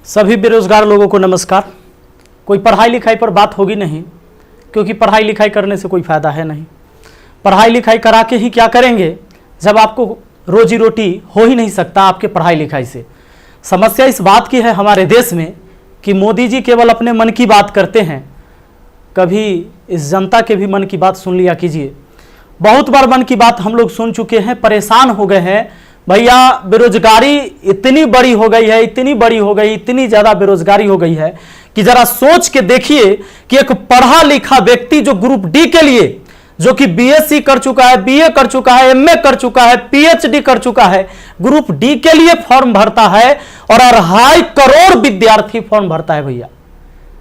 सभी बेरोजगार लोगों को नमस्कार। कोई पढ़ाई लिखाई पर बात होगी नहीं, क्योंकि पढ़ाई लिखाई करने से कोई फायदा है नहीं। पढ़ाई लिखाई करा के ही क्या करेंगे जब आपको रोजी रोटी हो ही नहीं सकता आपके पढ़ाई लिखाई से। समस्या इस बात की है हमारे देश में कि मोदी जी केवल अपने मन की बात करते हैं। कभी इस जनता के भी मन की बात सुन लिया कीजिए। बहुत बार मन की बात हम लोग सुन चुके हैं, परेशान हो गए हैं। भैया बेरोजगारी इतनी बड़ी हो गई है, इतनी बड़ी हो गई, इतनी ज़्यादा बेरोजगारी हो गई है कि जरा सोच के देखिए कि एक पढ़ा लिखा व्यक्ति जो ग्रुप डी के लिए, जो कि बीएससी कर चुका है, बीए कर चुका है, एमए कर चुका है, पीएचडी कर चुका है, ग्रुप डी के लिए फॉर्म भरता है और 2.5 करोड़ विद्यार्थी फॉर्म भरता है। भैया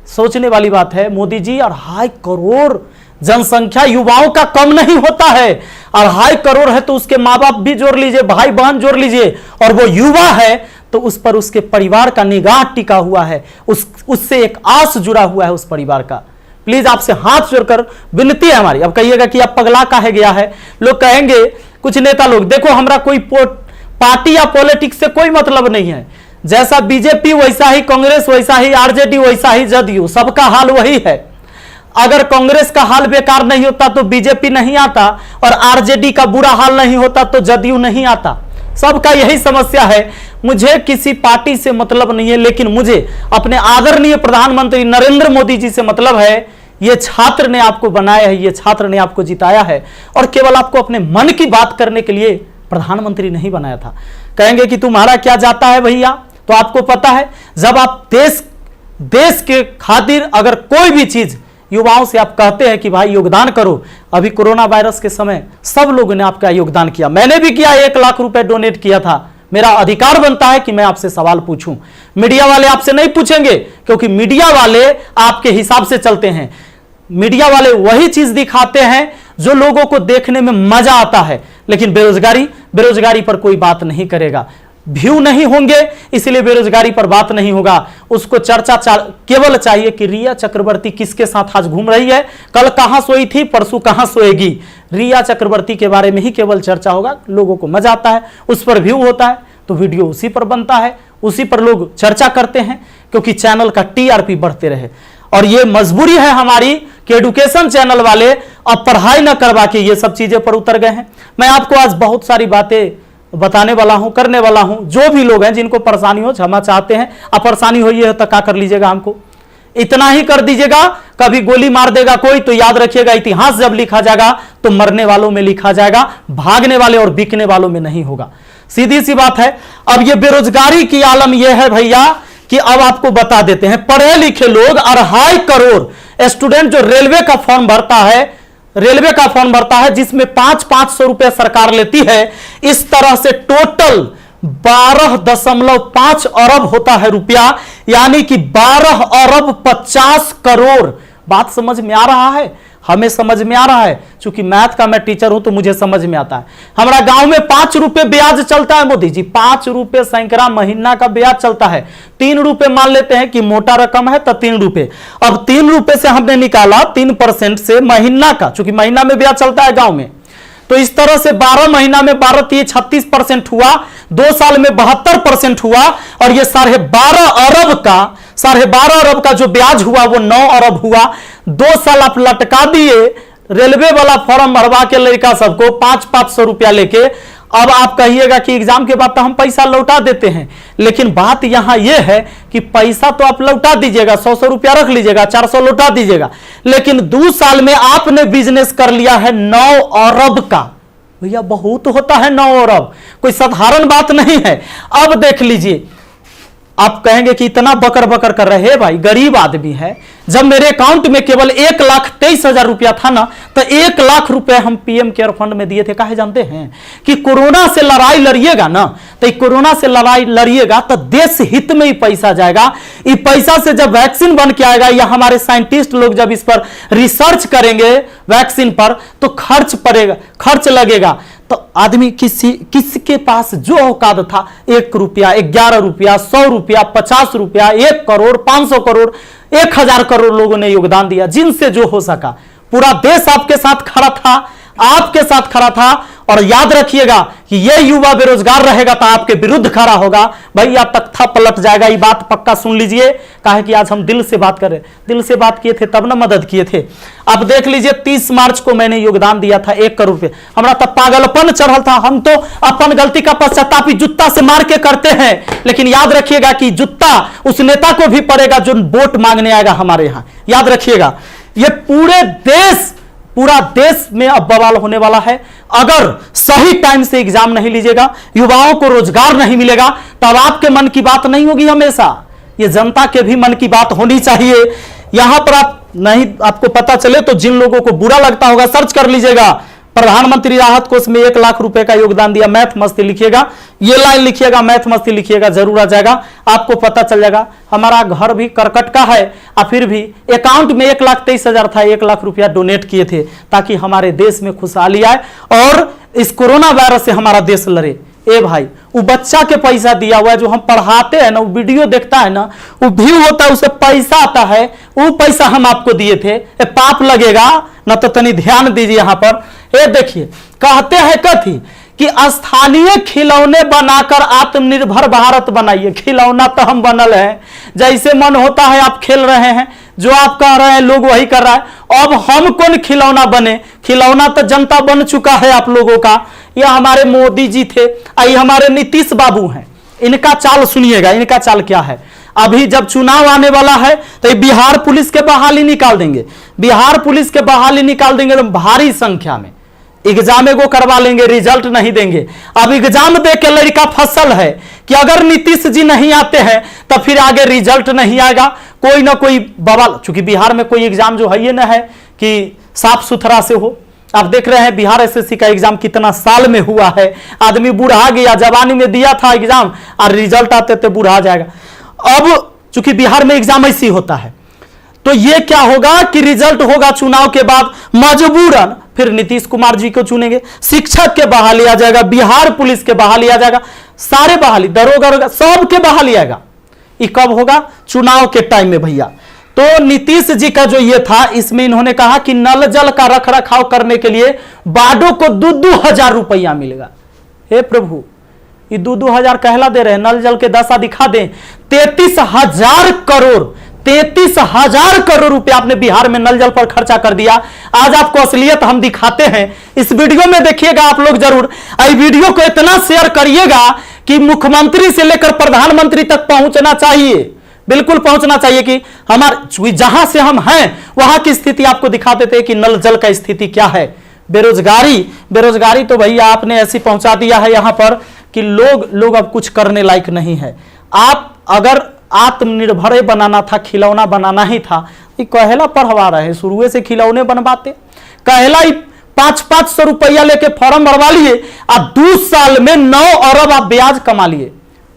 सोचने वाली बात है। मोदी जी 2.5 करोड़ जनसंख्या युवाओं का कम नहीं होता है। 2.5 करोड़ है तो उसके माँ बाप भी जोड़ लीजिए, भाई बहन जोड़ लीजिए, और वो युवा है तो उस पर उसके परिवार का निगाह टिका हुआ है, उससे एक आस जुड़ा हुआ है उस परिवार का। प्लीज आपसे हाथ जोड़कर विनती है हमारी। अब कहिएगा कि आप पगला काहे गया है। लोग कहेंगे, कुछ नेता लोग, देखो हमारा कोई पार्टी या पॉलिटिक्स से कोई मतलब नहीं है। जैसा बीजेपी वैसा ही कांग्रेस, वैसा ही आरजेडी, वैसा ही जदयू, सबका हाल वही है। अगर कांग्रेस का हाल बेकार नहीं होता तो बीजेपी नहीं आता, और आरजेडी का बुरा हाल नहीं होता तो जदयू नहीं आता। सबका यही समस्या है। मुझे किसी पार्टी से मतलब नहीं है, लेकिन मुझे अपने आदरणीय प्रधानमंत्री नरेंद्र मोदी जी से मतलब है। ये छात्र ने आपको बनाया है, ये छात्र ने आपको जिताया है, और केवल आपको अपने मन की बात करने के लिए प्रधानमंत्री नहीं बनाया था। कहेंगे कि तुम्हारा क्या जाता है भैया, तो आपको पता है जब आप देश के खातिर अगर कोई भी चीज युवाओं से आप कहते हैं कि भाई योगदान करो। अभी कोरोना वायरस के समय सब लोगों ने आपका योगदान किया, मैंने भी किया, 1 लाख रुपए डोनेट किया था। मेरा अधिकार बनता है कि मैं आपसे सवाल पूछूं। मीडिया वाले आपसे नहीं पूछेंगे, क्योंकि मीडिया वाले आपके हिसाब से चलते हैं। मीडिया वाले वही चीज दिखाते हैं जो लोगों को देखने में मजा आता है, लेकिन बेरोजगारी पर कोई बात नहीं करेगा। व्यू नहीं होंगे, इसलिए बेरोजगारी पर बात नहीं होगा। उसको चर्चा केवल चाहिए कि रिया चक्रवर्ती किसके साथ आज घूम रही है, कल कहां सोई थी, परसों कहां सोएगी। रिया चक्रवर्ती के बारे में ही केवल चर्चा होगा। लोगों को मजा आता है, उस पर व्यू होता है तो वीडियो उसी पर बनता है, उसी पर लोग चर्चा करते हैं, क्योंकि चैनल का टीआरपी बढ़ते रहे। और ये मजबूरी है हमारी कि एडुकेशन चैनल वाले अब पढ़ाई न करवा के ये सब चीजें पर उतर गए हैं। मैं आपको आज बहुत सारी बातें बताने वाला हूं, करने वाला हूं। जो भी लोग हैं जिनको परेशानी हो, क्षमा चाहते हैं। अब परेशानी हुई है तो क्या कर लीजिएगा, हमको इतना ही कर दीजिएगा। कभी गोली मार देगा कोई तो याद रखिएगा, इतिहास जब लिखा जाएगा तो मरने वालों में लिखा जाएगा, भागने वाले और बिकने वालों में नहीं होगा। सीधी सी बात है। अब ये बेरोजगारी की आलम यह है भैया कि अब आपको बता देते हैं, पढ़े लिखे लोग 2.5 करोड़ स्टूडेंट जो रेलवे का फॉर्म भरता है, जिसमें 500 रुपए सरकार लेती है। इस तरह से टोटल 12.5 अरब होता है रुपया, यानी कि 12 अरब 50 करोड़। बात समझ में आ रहा है? हमें समझ में आ रहा है। चूंकि मैथ का मैं टीचर हूं तो मुझे समझ में आता है। हमारा गांव में 5 रुपए ब्याज चलता है मोदी जी, 5 रुपए सैकड़ा महीना का ब्याज चलता है। 3 रुपए मान लेते हैं कि मोटा रकम है तो 3 रुपए। अब 3 रुपए से हमने निकाला 3% से महीना का, चूंकि महीना में ब्याज चलता है गांव में, तो इस तरह से 12 महीना में 36% हुआ, 2 साल में 72% हुआ, और ये 12.5 अरब का जो ब्याज हुआ वो 9 अरब हुआ। 2 साल आप लटका दिए रेलवे वाला फॉर्म भरवा के लड़का सबको 500 रुपया लेके। अब आप कहिएगा कि एग्जाम के बाद तो हम पैसा लौटा देते हैं, लेकिन बात यहां यह है कि पैसा तो आप लौटा दीजिएगा, 100 रुपया रख लीजिएगा, 400 लौटा दीजिएगा, लेकिन 2 साल में आपने बिजनेस कर लिया है 9 अरब का। भैया बहुत होता है 9 अरब, कोई साधारण बात नहीं है। अब देख लीजिए, आप कहेंगे कि इतना बकर बकर कर रहे हैं, भाई गरीब आदमी है। जब मेरे अकाउंट में केवल 1,23,000 रुपया था ना, तो 1 लाख रुपए हम पीएम केयर फंड में दिए थे। काहे जानते हैं? कि कोरोना से लड़ाई लड़िएगा ना, तो कोरोना से लड़ाई लड़िएगा तो देश हित में ही पैसा जाएगा। इस पैसा से जब वैक्सीन बन के आएगा, या हमारे साइंटिस्ट लोग जब इस पर रिसर्च करेंगे वैक्सीन पर, तो खर्च लगेगा। तो आदमी किसके पास जो औकात था, 1 रुपया, 11 रुपया, 100 रुपया, 50 रुपया, 1 करोड़, 500 करोड़, 1000 करोड़ लोगों ने योगदान दिया, जिनसे जो हो सका। पूरा देश आपके साथ खड़ा था, आपके साथ खड़ा था, और याद रखिएगा कि ये युवा बेरोजगार रहेगा तो आपके विरुद्ध खड़ा होगा, भैया तख्ता पलट जाएगा। ये बात पक्का सुन लीजिए, काहे कि आज हम दिल से बात कर रहे, दिल से बात किए थे तब ना मदद किए थे। अब देख लीजिए 30 मार्च को मैंने योगदान दिया था 1 करोड़ रुपए, हमारा तब पागलपन चढ़ल था। हम तो अपन गलती का पश्चाताप जूता से मार के करते हैं, लेकिन याद रखिएगा कि जूता उस नेता को भी पड़ेगा जो वोट मांगने आएगा हमारे यहां। याद रखिएगा, ये पूरा देश में अब बवाल होने वाला है। अगर सही टाइम से एग्जाम नहीं लीजिएगा, युवाओं को रोजगार नहीं मिलेगा, तब आपके मन की बात नहीं होगी। हमेशा ये जनता के भी मन की बात होनी चाहिए। यहां पर आप नहीं, आपको पता चले तो जिन लोगों को बुरा लगता होगा सर्च कर लीजिएगा, प्रधानमंत्री राहत कोष में 1 लाख रुपए का योगदान दिया। मैथ मस्ती लिखिएगा, ये लाइन लिखिएगा, मैथ मस्ती लिखिएगा, जरूर आ जाएगा, आपको पता चल जाएगा। हमारा घर भी करकट का है और फिर भी अकाउंट में 1,23,000 था, 1 लाख रुपया डोनेट किए थे ताकि हमारे देश में खुशहाली आए और इस कोरोना वायरस से हमारा देश लड़े। ए भाई, वो बच्चा के पैसा दिया हुआ है, जो हम पढ़ाते हैं ना, वो वीडियो देखता है ना, वो व्यू होता है, उसे पैसा आता है, वो पैसा हम आपको दिए थे। पाप लगेगा ना, तो तनी ध्यान दीजिए यहां पर। ये देखिए, कहते हैं कथी कि स्थानीय खिलौने बनाकर आत्मनिर्भर भारत बनाइए। खिलौना तो हम बनल है, जैसे मन होता है आप खेल रहे हैं, जो आप कह रहे हैं लोग वही कर रहा है। अब हम कौन खिलौना बने? खिलौना तो जनता बन चुका है आप लोगों का। ये हमारे मोदी जी थे, ये हमारे नीतीश बाबू हैं। इनका चाल सुनिएगा, इनका चाल क्या है। अभी जब चुनाव आने वाला है तो ये बिहार पुलिस के बहाली निकाल देंगे, बिहार पुलिस के बहाली निकाल देंगे तो भारी संख्या में एग्जाम एगो करवा लेंगे, रिजल्ट नहीं देंगे। अब एग्जाम दे के लड़का फसल है कि अगर नीतीश जी नहीं आते हैं तो फिर आगे रिजल्ट नहीं आएगा, कोई ना कोई बवाल। चूंकि बिहार में कोई एग्जाम जो है ये ना है कि साफ सुथरा से हो। आप देख रहे हैं बिहार एसएससी का एग्जाम कितना साल में हुआ है, आदमी बूढ़ा गया, जवानी में दिया था एग्जाम और रिजल्ट आते थे बूढ़ा जाएगा। अब चूंकि बिहार में एग्जाम ऐसी होता है, तो ये क्या होगा कि रिजल्ट होगा चुनाव के बाद, मजबूरन फिर नीतीश कुमार जी को चुनेंगे, शिक्षक के बहाली आ जाएगा, बिहार पुलिस के बहाली आ जाएगा, सारे बहाली, दरोगा सब के बहाली आएगा। ये कब होगा? चुनाव के टाइम में भैया। तो नीतीश जी का जो ये था, इसमें इन्होंने कहा कि नल जल का रख रखाव करने के लिए वार्डों को 2-2 हजार रुपया मिलेगा। हे प्रभु, ये 2-2 हजार कहला दे रहे हैं, नल जल के दशा दिखा दें। 33,000 करोड़, 33,000 करोड़ रुपया आपने बिहार में नल जल पर खर्चा कर दिया। आज आपको असलियत हम दिखाते हैं, इस वीडियो में देखिएगा आप लोग जरूर। इस वीडियो को इतना शेयर करिएगा कि मुख्यमंत्री से लेकर प्रधानमंत्री तक पहुंचना चाहिए, बिल्कुल पहुंचना चाहिए कि हमारे जहां से हम हैं वहां की स्थिति आपको दिखा देते हैं कि नल जल का स्थिति क्या है। बेरोजगारी तो भैया आपने ऐसी पहुंचा दिया है यहां पर कि लोग अब कुछ करने लायक नहीं है। आप अगर आत्मनिर्भर बनाना था, खिलौना बनाना ही था, ये कहेला पढ़वा रहे, शुरू से खिलौने बनवाते। कहेला 500-500 रुपया लेके फॉर्म भरवा लिए और 2 साल में 9 अरब आप ब्याज कमा लिए।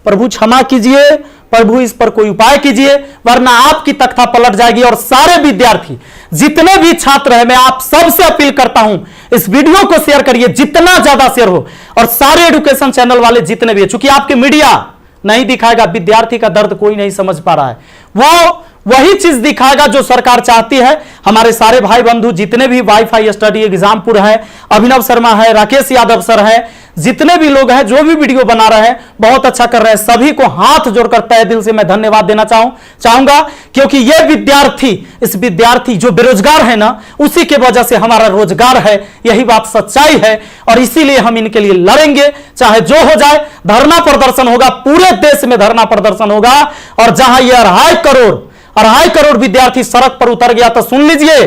प्रभु क्षमा कीजिए, प्रभु इस पर कोई उपाय कीजिए, वरना आपकी तख्ता पलट जाएगी। और सारे विद्यार्थी, जितने भी छात्र हैं, मैं आप सबसे अपील करता हूं, इस वीडियो को शेयर करिए, जितना ज्यादा शेयर हो। और सारे एजुकेशन चैनल वाले जितने भी, चूंकि आपके मीडिया नहीं दिखाएगा, विद्यार्थी का दर्द कोई नहीं समझ पा रहा है, वो वही चीज दिखाएगा जो सरकार चाहती है। हमारे सारे भाई बंधु जितने भी वाईफाई स्टडी एग्जामपुर है, अभिनव शर्मा है, राकेश यादव सर है, जितने भी लोग हैं जो भी वीडियो बना रहे हैं बहुत अच्छा कर रहे हैं, सभी को हाथ जोड़कर तहे दिल से मैं धन्यवाद देना चाहूंगा। क्योंकि ये विद्यार्थी जो बेरोजगार है ना, उसी के वजह से हमारा रोजगार है, यही बात सच्चाई है। और इसीलिए हम इनके लिए लड़ेंगे, चाहे जो हो जाए। धरना प्रदर्शन होगा, पूरे देश में धरना प्रदर्शन होगा। और जहां ये 2.5 करोड़ विद्यार्थी सड़क पर उतर गया, तो सुन लीजिए,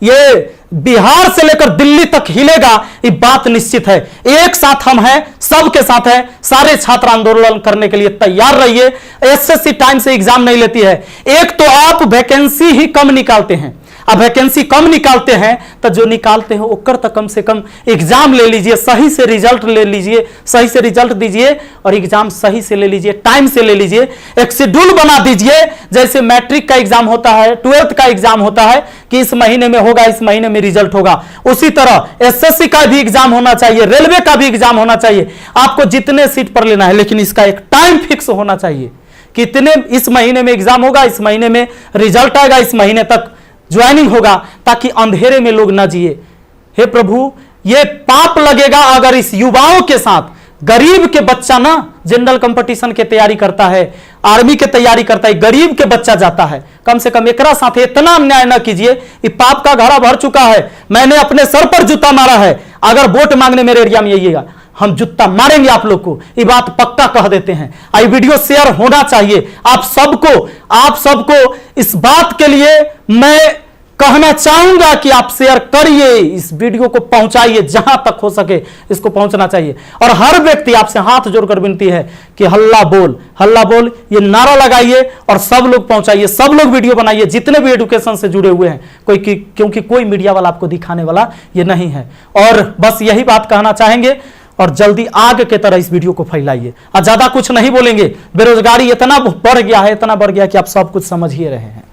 ये बिहार से लेकर दिल्ली तक हिलेगा, ये बात निश्चित है। एक साथ हम हैं, सबके साथ हैं। सारे छात्र आंदोलन करने के लिए तैयार रहिए। एसएससी टाइम से एग्जाम नहीं लेती है। एक तो आप वैकेंसी ही कम निकालते हैं, अब वैकेंसी कम निकालते हैं तो जो निकालते हैं ओकर तो कम से कम एग्जाम ले लीजिए, सही से रिजल्ट ले लीजिए, सही से रिजल्ट दीजिए और एग्जाम सही से ले लीजिए, टाइम से ले लीजिए। एक शेड्यूल बना दीजिए, जैसे मैट्रिक का एग्जाम होता है, 12th का एग्जाम होता है कि इस महीने में होगा, इस महीने में रिजल्ट होगा। उसी तरह एसएससी का भी एग्जाम होना चाहिए, रेलवे का भी एग्जाम होना चाहिए। आपको जितने सीट पर लेना है, लेकिन इसका एक टाइम फिक्स होना चाहिए। कितने इस महीने में एग्जाम होगा, इस महीने में रिजल्ट आएगा, इस महीने तक ज्वाइनिंग होगा, ताकि अंधेरे में लोग ना जिए। हे प्रभु, ये पाप लगेगा अगर इस युवाओं के साथ गरीब के बच्चा ना जनरल कंपटीशन के तैयारी करता है, आर्मी के तैयारी करता है, गरीब के बच्चा जाता है, कम से कम एकरा साथ इतना अन्याय ना कीजिए। ये पाप का घड़ा भर चुका है। मैंने अपने सर पर जूता मारा है। अगर वोट मांगने मेरे एरिया में आइएगा, हम जूता मारेंगे आप लोग को, ये बात पक्का कह देते हैं। आई वीडियो शेयर होना चाहिए। आप सबको इस बात के लिए मैं कहना चाहूंगा कि आप शेयर करिए, इस वीडियो को पहुंचाइए, जहां तक हो सके इसको पहुंचना चाहिए। और हर व्यक्ति आपसे हाथ जोड़कर विनती है कि हल्ला बोल ये नारा लगाइए और सब लोग पहुंचाइए, सब लोग वीडियो बनाइए, जितने भी एजुकेशन से जुड़े हुए हैं, क्योंकि कोई मीडिया वाला आपको दिखाने वाला ये नहीं है। और बस यही बात कहना चाहेंगे और जल्दी आग के तरह इस वीडियो को फैलाइए। और ज्यादा कुछ नहीं बोलेंगे। बेरोजगारी इतना बढ़ गया है कि आप सब कुछ समझ ही रहे हैं।